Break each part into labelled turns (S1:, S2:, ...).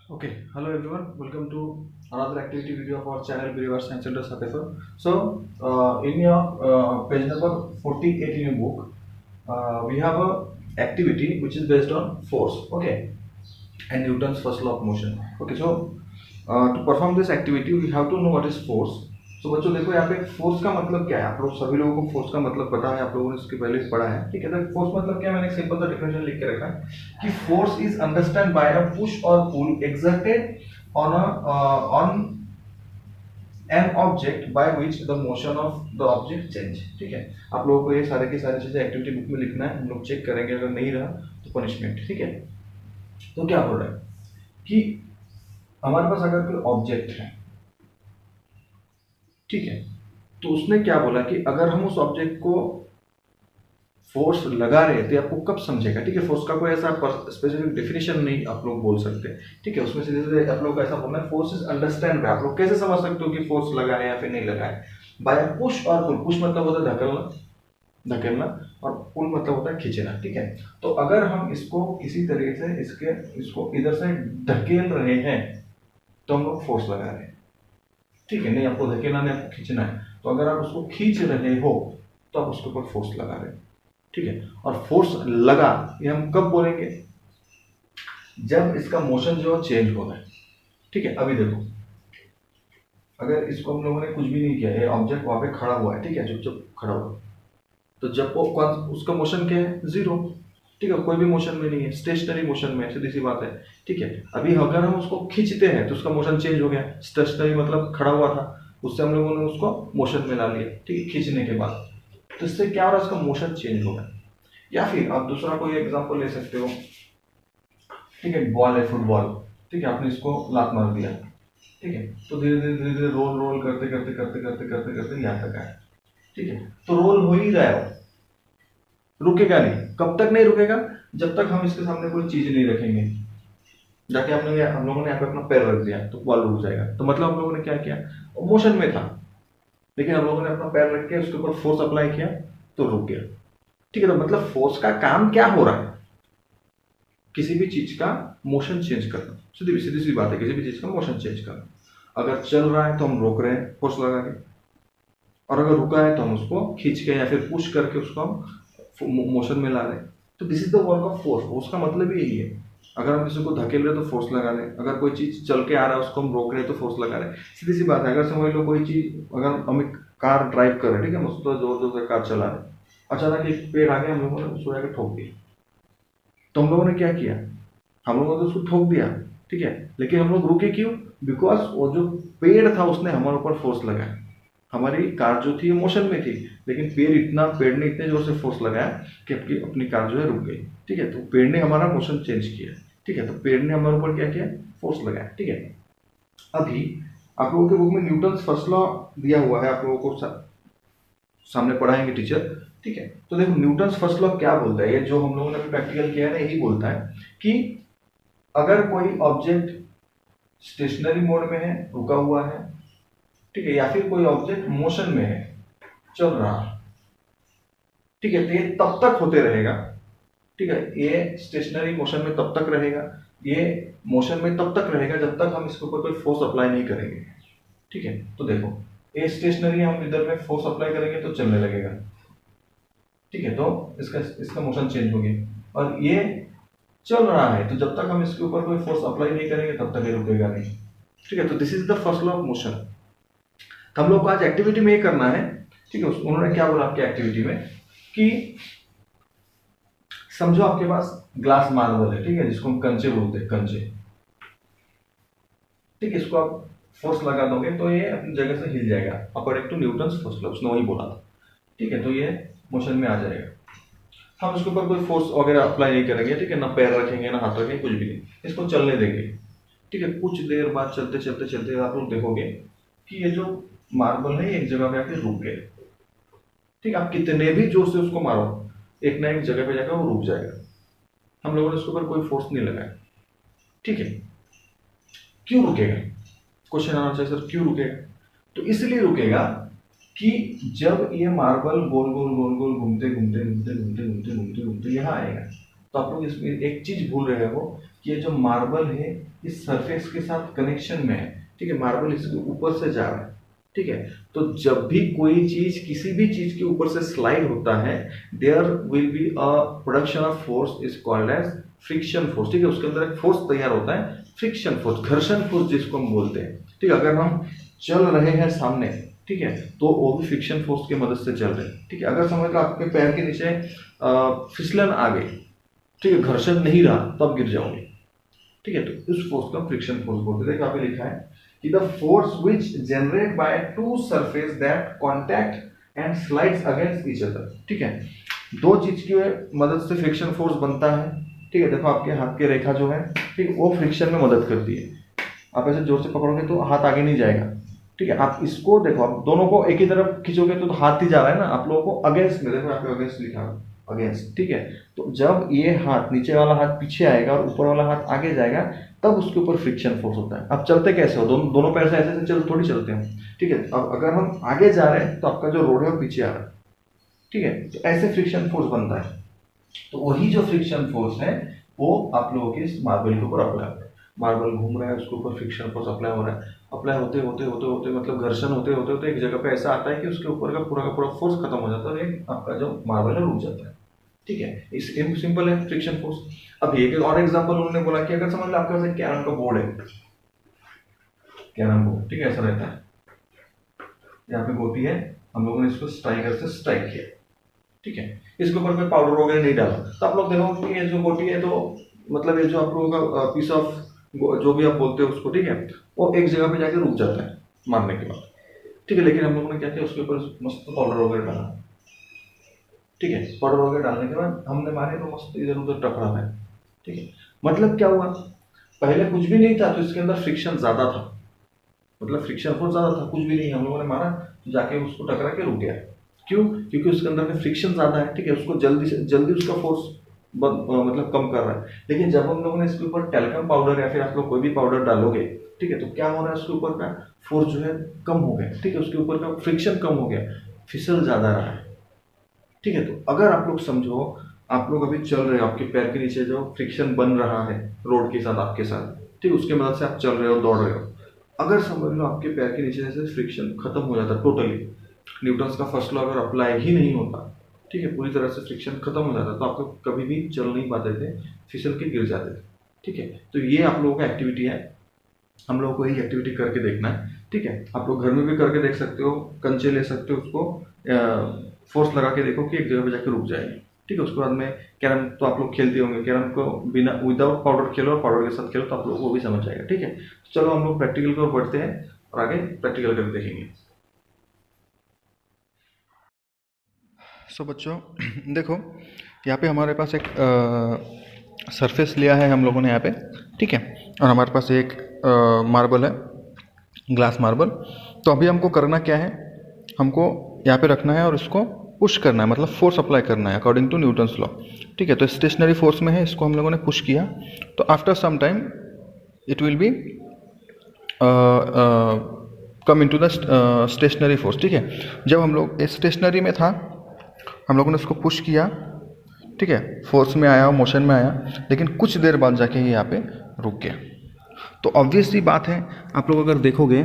S1: Okay, hello everyone. Welcome to another activity video of our channel Birivar Science Center Satefar. So, in your page number 48 in your book, we have a activity which is based on force. Okay, and Newton's first law of motion. Okay, so to perform this activity, we have to know what is force. तो बच्चों देखो यहाँ पे force का मतलब क्या है। आप लोग सभी लोगों को फोर्स का मतलब पता है, आप लोगों ने इसके पहले पढ़ा है, ठीक है। तो फोर्स मतलब क्या है, मैंने एक सिंपल सा डिफिनेशन लिख के रखा है कि force is understand by a push और पुल exerted on an object by which the motion of the object change। ठीक है, आप लोगों को ये सारे की सारी चीजें एक्टिविटी बुक में लिखना है, हम लोग चेक करेंगे, अगर नहीं रहा तो पनिशमेंट। ठीक है, तो क्या हो रहा है कि हमारे पास अगर कोई ऑब्जेक्ट है, ठीक है, तो उसने क्या बोला कि अगर हम उस ऑब्जेक्ट को फोर्स लगा रहे थे, आपको कब समझेगा। ठीक है, फोर्स का कोई ऐसा स्पेसिफिक डेफिनेशन नहीं आप लोग बोल सकते। ठीक है, उसमें सीधे सीधे आप लोग को ऐसा बोलना है फोर्स इज अंडरस्टैंड बाय। आप लोग कैसे समझ सकते हो कि फोर्स लगा है या फिर नहीं लगा है। बाय पुश और पुल। पुश मतलब होता है धकेलना, धकेलना, और पुल मतलब होता है खींचना। ठीक है, तो अगर हम इसको किसी तरीके से इसको इधर से धकेल रहे हैं तो हम लोग फोर्स लगा रहे हैं। ठीक है, नहीं आपको धकेलना नहीं, आपको खींचना है, तो अगर आप उसको खींच रहे हो तो आप उसके ऊपर फोर्स लगा रहे हैं। ठीक है, और फोर्स लगा ये हम कब बोलेंगे, जब इसका मोशन जो है चेंज होगा। ठीक है, अभी देखो, अगर इसको हम लोगों ने कुछ भी नहीं किया, ये ऑब्जेक्ट वहां पे खड़ा हुआ है, ठीक है, चुपचाप खड़ा हुआ, तो जब वो उसका मोशन क्या है, जीरो। ठीक है, कोई भी मोशन में नहीं है, स्टेशनरी मोशन में है, सीधी सी बात है। ठीक है, अभी अगर हम उसको खींचते हैं तो उसका मोशन चेंज हो गया। स्टेशनरी मतलब खड़ा हुआ था, उससे हम लोगों ने उसको मोशन में ला लिया। ठीक है, खींचने के बाद तो इससे क्या हो रहा है, उसका मोशन चेंज हो गया। या फिर आप दूसरा कोई एग्जांपल ले सकते हो। ठीक है, बॉल है, फुटबॉल, ठीक है, आपने इसको लात मार दिया। ठीक है, तो धीरे धीरे धीरे धीरे रोल रोल करते करते करते करते करते करते यहाँ तक आए। ठीक है, तो रोल हो ही रहा है, रुकेगा नहीं। कब तक नहीं रुकेगा, जब तक हम इसके सामने कोई चीज नहीं रखेंगे। जाके हम लोगों ने यहाँ पे अपना पैर रख दिया तो बॉल रुक जाएगा। तो मतलब हम लोगों ने क्या किया, मोशन में था, लेकिन हम लोगों ने अपना पैर रख के उसके ऊपर फोर्स अप्लाई किया तो रुक गया। ठीक है, तो मतलब फोर्स का काम क्या हो रहा है, किसी भी चीज का मोशन चेंज करना। सीधी सीधी सी बात है, किसी भी चीज का मोशन चेंज करना। अगर चल रहा है तो हम रोक रहे हैं फोर्स लगा के, और अगर रुका है तो हम उसको खींच के या फिर पुश करके उसको हम मोशन में ला रहे हैं। तो this is the work of force. Force का मतलब ही यही है। अगर हम किसी को धकेल रहे हैं तो फोर्स लगा रहे हैं, अगर कोई चीज चल के आ रहा है उसको हम रोक रहे हैं तो फोर्स लगा रहे हैं। सीधी सी बात है, अगर समझ लो कोई चीज, अगर हम एक कार ड्राइव कर रहे हैं, ठीक है, हम उसको जोर जोर से कार चला रहे हैं, अचानक एक पेड़ आ गया, हम लोगों ने उसको जाकर ठोक दिया। तो हम लोगों ने क्या किया, हम लोगों ने तो उसको ठोक दिया, ठीक है, लेकिन हम लोग रुके क्यों, बिकॉज वो जो पेड़ था उसने हमारे ऊपर फोर्स लगाया। हमारी कार जो थी मोशन में थी, लेकिन पेड़ ने इतने जोर से फोर्स लगाया कि अपनी कार जो है रुक गई। ठीक है, तो पेड़ ने हमारा मोशन चेंज किया। ठीक है, तो पेड़ ने हमारे ऊपर क्या किया, फोर्स लगाया। ठीक है, अभी आप लोगों के बुक में न्यूटन फर्स्ट लॉ दिया हुआ है, आप लोगों को सामने पढ़ाएंगे टीचर। ठीक है, तो देखो न्यूटन फर्स्ट लॉ क्या बोलता है, ये जो हम लोगों ने प्रैक्टिकल किया है ना, यही बोलता है कि अगर कोई ऑब्जेक्ट स्टेशनरी मोड में है, रुका हुआ है, ठीक है, या फिर कोई ऑब्जेक्ट मोशन में है, चल रहा है, ठीक है, तो ये तब तक होते रहेगा। ठीक है, ये स्टेशनरी मोशन में तब तक रहेगा, ये मोशन में तब तक रहेगा जब तक हम इसके ऊपर कोई फोर्स अप्लाई नहीं करेंगे। ठीक है, तो देखो ये स्टेशनरी, हम इधर में फोर्स अप्लाई करेंगे तो चलने लगेगा। ठीक है, तो इसका इसका मोशन चेंज हो गया, और ये चल रहा है, तो जब तक हम इसके ऊपर कोई फोर्स अप्लाई नहीं करेंगे तब तक ये रुकेगा नहीं। ठीक है, तो this is the first law of motion. तो हम लोग को आज एक्टिविटी में ये करना है। ठीक है, उन्होंने क्या बोला आपके एक्टिविटी में कि समझो आपके पास ग्लास मार्बल है, ठीक है, जिसको हम कंचे बोलते हैं, कंचे। ठीक है, इसको आप फोर्स लगा दोगे तो ये अपनी जगह से हिल जाएगा, according to Newton first law, उसने वही बोला था। ठीक है, तो ये मोशन में आ जाएगा। हम इसके ऊपर कोई फोर्स वगैरह अप्लाई नहीं करेंगे, ठीक है, ना पैर रखेंगे ना हाथ रखेंगे, कुछ भी नहीं, इसको चलने देंगे। ठीक है, कुछ देर बाद चलते चलते चलते आप लोग देखोगे कि ये जो मार्बल है एक जगह पे आके रुक गए। ठीक है, आप कितने भी जोर से उसको मारो, एक ना एक जगह पे जाकर वो रुक जाएगा। हम लोगों ने उसके ऊपर कोई फोर्स नहीं लगाया। ठीक है, क्यों रुकेगा, क्वेश्चन आना चाहिए सर, क्यों रुकेगा। तो इसलिए रुकेगा कि जब ये मार्बल गोल गोल गोल गोल घूमते घूमते घूमते घूमते घूमते घूमते घूमते यहाँ आएगा, तो आप लोग इसमें एक चीज भूल रहे हो कि ये जो मार्बल है इस सरफेस के साथ कनेक्शन में है, ठीक है, मार्बल इसके ऊपर से जा रहा है, ठीक है। तो जब भी कोई चीज किसी भी चीज के ऊपर से स्लाइड होता है, there will be a production of force is called as friction force, ठीक है। उसके अंदर एक फोर्स तैयार होता है, फ्रिक्शन फोर्स, घर्षण फोर्स जिसको हम बोलते हैं, ठीक है। अगर हम चल रहे हैं सामने, ठीक है, तो वो भी फ्रिक्शन फोर्स की मदद से चल रहे हैं, ठीक है। अगर समझ लो आपके पैर के नीचे फिसलन आ गई, ठीक है, घर्षण नहीं रहा, तब गिर जाओगे, ठीक है। तो इस फोर्स का फ्रिक्शन फोर्स बोलते हैं। देखो यहाँ पे लिखा है कि the force which generate by two surface that contact and slides against each other, ठीक है। दो चीज की मदद से फ्रिक्शन फोर्स बनता है, ठीक है। देखो आपके हाथ की रेखा जो है, ठीक, वो फ्रिक्शन में मदद करती है। आप ऐसे जोर से पकड़ोगे तो हाथ आगे नहीं जाएगा, ठीक है। आप इसको देखो, आप दोनों को एक ही तरफ खींचोगे तो हाथ ही जा रहा है ना, आप लोगों को अगेंस्ट में, देखो यहाँ पे अगेंस्ट लिखा है, अगेंस्ट, ठीक है। तो जब ये हाथ, नीचे वाला हाथ पीछे आएगा और ऊपर वाला हाथ आगे जाएगा, तब उसके ऊपर फ्रिक्शन फोर्स होता है। अब चलते कैसे हो, दोनों पैर से ऐसे चल थोड़ी चलते हैं, ठीक है। अब अगर हम आगे जा रहे हैं तो आपका जो रोड है वो पीछे आ रहा है, ठीक है। तो ऐसे फ्रिक्शन फोर्स बनता है। तो वही जो फ्रिक्शन फोर्स है वो आप लोगों के इस मार्बल के ऊपर अप्लाई होता है। मार्बल घूम रहा है, उसके ऊपर फ्रिक्शन फोर्स अप्लाई हो रहा है, अप्लाई होते होते होते होते मतलब घर्षण होते होते होते एक जगह पे ऐसा आता है कि उसके ऊपर का पूरा फोर्स खत्म हो जाता है और एक आपका जो मार्बल है रुक जाता है, ठीक है। इस सिंपल है फ्रिक्शन फोर्स। अब एक और एग्जांपल उन्होंने बोला कि अगर समझ लो आपके पास कैरम का बोर्ड है, कैरम बोर्ड, ठीक है, ऐसा रहता है, यहाँ पे गोटी है, हम लोगों ने इसको स्ट्राइकर से स्ट्राइक किया, ठीक है। इसके ऊपर कोई पाउडर वगैरह नहीं डाला, तो आप लोग देखो कि ये जो गोटी है, तो मतलब ये जो आप लोगों का पीस ऑफ जो भी आप बोलते हो उसको, ठीक है, वो एक जगह पे जाके रुक जाता है मारने के बाद, ठीक है। लेकिन हम लोगों ने क्या किया, उसके ऊपर मस्त पाउडर वगैरह डाला, ठीक है। पाउडर वगैरह डालने के बाद हमने मारे तो मस्त इधर उधर टकरा है, ठीक है। मतलब क्या हुआ, पहले कुछ भी नहीं था तो इसके अंदर फ्रिक्शन ज्यादा था, मतलब फ्रिक्शन फोर्स ज्यादा था, कुछ भी नहीं, हम लोगों ने मारा तो जाके उसको टकरा के रुक गया। क्यों? क्योंकि उसके अंदर में फ्रिक्शन ज्यादा है, ठीक है, उसको जल्दी से जल्दी उसका फोर्स मतलब कम कर रहा है। लेकिन जब हम लोगों ने इसके ऊपर टेल्कम पाउडर या फिर आप लोग कोई भी पाउडर डालोगे, ठीक है, तो क्या हो रहा है, उसके ऊपर का फोर्स जो है कम हो गया, ठीक है, उसके ऊपर का फ्रिक्शन कम हो गया, फिसल ज्यादा रहा है, ठीक है। तो अगर आप लोग समझो, आप लोग अभी चल रहे हो, आपके पैर के नीचे जो फ्रिक्शन बन रहा है रोड के साथ आपके साथ, ठीक, उसके मदद से आप चल रहे हो, दौड़ रहे हो। अगर समझ लो आपके पैर के नीचे से फ्रिक्शन खत्म हो जाता टोटली, न्यूटन्स का फर्स्ट लॉ अगर अप्लाई ही नहीं होता, ठीक है, पूरी तरह से फ्रिक्शन खत्म हो जाता, तो आप लोग कभी भी चल नहीं पाते थे, फिसल के गिर जाते थे, ठीक है। तो ये आप लोगों का एक्टिविटी है, हम लोगों को यही एक्टिविटी करके देखना है, ठीक है। आप लोग घर में भी करके देख सकते हो, कंचे ले सकते हो, उसको फोर्स लगा के देखो कि एक जगह पे जाके रुक जाएगी, ठीक है। उसके बाद में कैरम तो आप लोग खेलते होंगे, कैरम को बिना विदाउट पाउडर खेलो और पाउडर के साथ खेलो, तो आप लोग वो भी समझ जाएगा, ठीक है। चलो हम लोग प्रैक्टिकल की ओर बढ़ते हैं और आगे प्रैक्टिकल करके देखेंगे। सो बच्चों देखो, यहाँ पे हमारे पास एक सरफेस लिया है हम लोगों ने यहाँ पे, ठीक है, और हमारे पास एक मार्बल है, ग्लास मार्बल। तो अभी हमको करना क्या है, हमको यहाँ पे रखना है और इसको पुश करना है, मतलब फोर्स अप्लाई करना है अकॉर्डिंग टू न्यूटन्स लॉ, ठीक है। तो स्टेशनरी फोर्स में है, इसको हम लोगों ने पुश किया, तो after some time it will be come into the stationary force, ठीक है। जब हम लोग स्टेशनरी में था, हम लोगों ने उसको पुश किया, ठीक है, फोर्स में आया, मोशन में आया, लेकिन कुछ देर बाद जाके ये यहाँ पे रुक गया। तो ऑब्वियस सी बात है, आप लोग अगर देखोगे,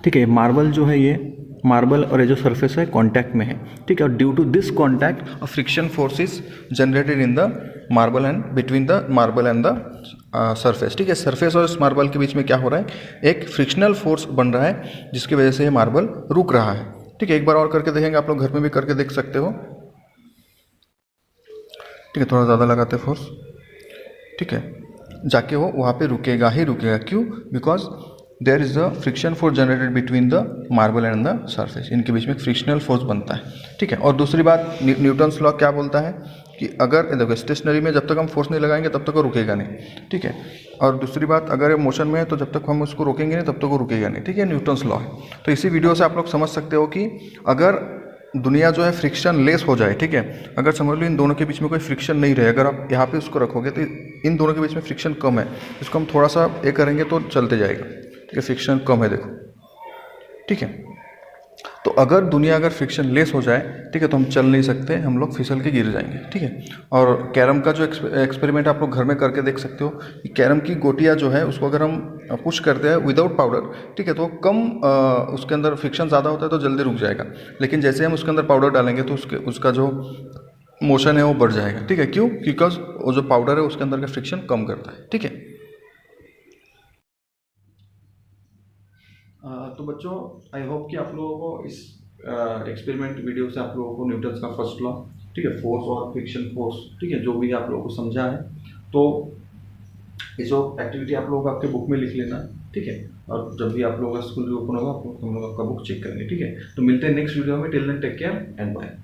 S1: ठीक है, मार्बल जो है, ये मार्बल और ये जो सरफेस है कांटेक्ट में है, ठीक है, और due to this contact a friction force is generated in the marble and between the marble and the surface, ठीक है। सरफेस और इस मार्बल के बीच में क्या हो रहा है, एक फ्रिक्शनल फोर्स बन रहा है, जिसकी वजह से ये मार्बल रुक रहा है, ठीक है। एक बार और करके देखेंगे, आप लोग घर में भी करके देख सकते हो, ठीक है, थोड़ा ज़्यादा लगाते फोर्स, ठीक है, जाके वो वहाँ पे रुकेगा ही रुकेगा। क्यों? Because there is a friction force generated between the marble and the surface, इनके बीच में फ्रिक्शनल फोर्स बनता है, ठीक है। और दूसरी बात, न्यूटन्स लॉ क्या बोलता है कि अगर देखो स्टेशनरी में जब तक हम फोर्स नहीं लगाएंगे तब तक वो रुकेगा नहीं, ठीक है। और दूसरी बात, अगर ये मोशन में है तो जब तक हम उसको रोकेंगे नहीं तब तक वो रुकेगा नहीं, ठीक है, न्यूटन्स लॉ है। तो इसी वीडियो से आप लोग समझ सकते हो कि अगर दुनिया जो है फ्रिक्शन लेस हो जाए, ठीक है, अगर समझ लो इन दोनों के बीच में कोई फ्रिक्शन नहीं रहे, अगर आप यहाँ पे उसको रखोगे तो इन दोनों के बीच में फ्रिक्शन कम है, इसको हम थोड़ा सा ये करेंगे तो चलते जाएगा, ठीक है, फ्रिक्शन कम है, देखो, ठीक है। तो तो अगर दुनिया अगर फ्रिक्शन लेस हो जाए, ठीक है, तो हम चल नहीं सकते, हम लोग फिसल के गिर जाएंगे, ठीक है। और कैरम का जो एक्सपेरिमेंट आप लोग घर में करके देख सकते हो कि कैरम की गोटियाँ जो है उसको अगर हम पुश करते हैं विदाउट पाउडर, ठीक है, तो कम उसके अंदर फ्रिक्शन ज़्यादा होता है तो जल्दी रुक जाएगा। लेकिन जैसे हम उसके अंदर पाउडर डालेंगे तो उसका जो मोशन है वो बढ़ जाएगा, ठीक है। क्यों? बिकॉज वो जो पाउडर है उसके अंदर का फ्रिक्शन कम करता है, ठीक है। तो बच्चों, आई होप कि आप लोगों को इस एक्सपेरिमेंट वीडियो से आप लोगों को न्यूटन्स का फर्स्ट लॉ, ठीक है, फोर्स और फ्रिक्शन फोर्स, ठीक है, जो भी आप लोगों को समझा है, तो ये जो एक्टिविटी आप लोगों को आपके बुक में लिख लेना, ठीक है। और जब भी आप लोगों का स्कूल ओपन होगा, हम लोग आपका बुक चेक करेंगे, ठीक है। तो मिलते हैं नेक्स्ट वीडियो में। Till then take care and bye.